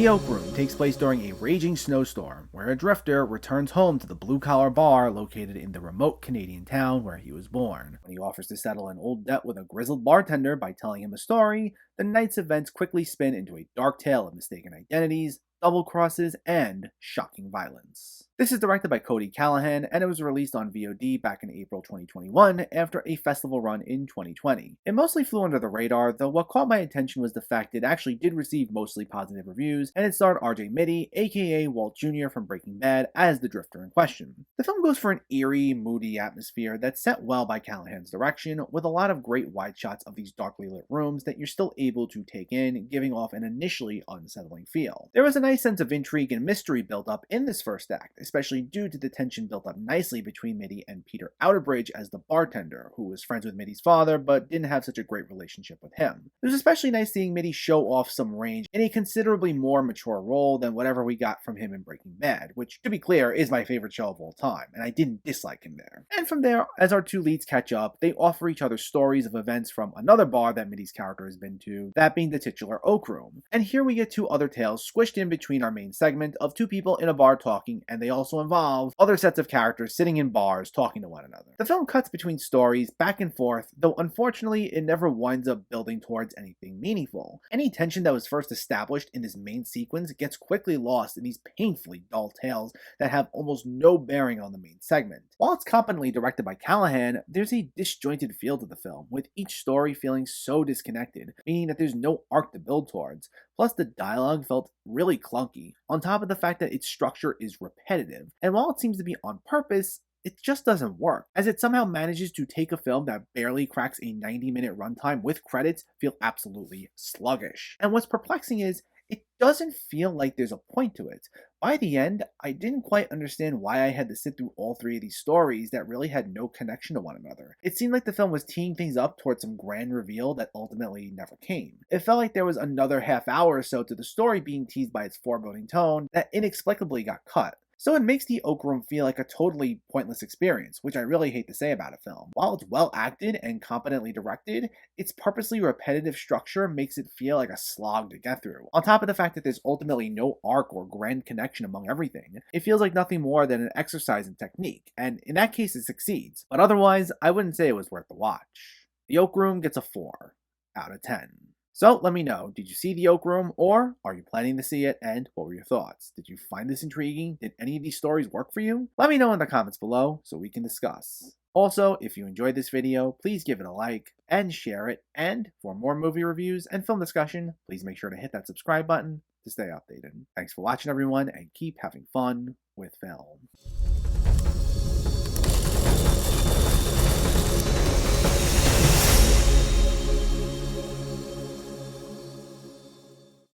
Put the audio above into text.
The Oak Room takes place during a raging snowstorm, where a drifter returns home to the blue-collar bar located in the remote Canadian town where he was born. When he offers to settle an old debt with a grizzled bartender by telling him a story, the night's events quickly spin into a dark tale of mistaken identities, double crosses, and shocking violence. This is directed by Cody Callahan, and it was released on VOD back in April 2021 after a festival run in 2020. It mostly flew under the radar, though what caught my attention was the fact it actually did receive mostly positive reviews, and it starred RJ Mitte, aka Walt Jr. from Breaking Bad, as the drifter in question. The film goes for an eerie, moody atmosphere that's set well by Callahan's direction, with a lot of great wide shots of these darkly lit rooms that you're still able to take in, giving off an initially unsettling feel. There was a nice sense of intrigue and mystery built up in this first act, especially due to the tension built up nicely between Mitte and Peter Outerbridge as the bartender, who was friends with Mitte's father but didn't have such a great relationship with him. It was especially nice seeing Mitte show off some range in a considerably more mature role than whatever we got from him in Breaking Bad, which, to be clear, is my favorite show of all time, and I didn't dislike him there. And from there, as our two leads catch up, they offer each other stories of events from another bar that Mitte's character has been to, that being the titular Oak Room. And here we get two other tales squished in between our main segment of two people in a bar talking, and they also involve other sets of characters sitting in bars talking to one another. The film cuts between stories back and forth, though unfortunately it never winds up building towards anything meaningful. Any tension that was first established in this main sequence gets quickly lost in these painfully dull tales that have almost no bearing on the main segment. While it's competently directed by Callahan, there's a disjointed feel to the film, with each story feeling so disconnected, meaning that there's no arc to build towards. Plus, the dialogue felt really clunky, on top of the fact that its structure is repetitive, and while it seems to be on purpose, it just doesn't work, as it somehow manages to take a film that barely cracks a 90-minute runtime with credits feel absolutely sluggish. And what's perplexing is, it doesn't feel like there's a point to it. By the end, I didn't quite understand why I had to sit through all three of these stories that really had no connection to one another. It seemed like the film was teeing things up towards some grand reveal that ultimately never came. It felt like there was another half hour or so to the story being teased by its foreboding tone that inexplicably got cut. So it makes the Oak Room feel like a totally pointless experience, which I really hate to say about a film. While it's well acted and competently directed, its purposely repetitive structure makes it feel like a slog to get through. On top of the fact that there's ultimately no arc or grand connection among everything, it feels like nothing more than an exercise in technique, and in that case it succeeds. But otherwise, I wouldn't say it was worth the watch. The Oak Room gets a 4 out of 10. So let me know, did you see The Oak Room, or are you planning to see it, and what were your thoughts? Did you find this intriguing? Did any of these stories work for you? Let me know in the comments below so we can discuss. Also, if you enjoyed this video, please give it a like and share it, and for more movie reviews and film discussion, please make sure to hit that subscribe button to stay updated. Thanks for watching everyone, and keep having fun with film.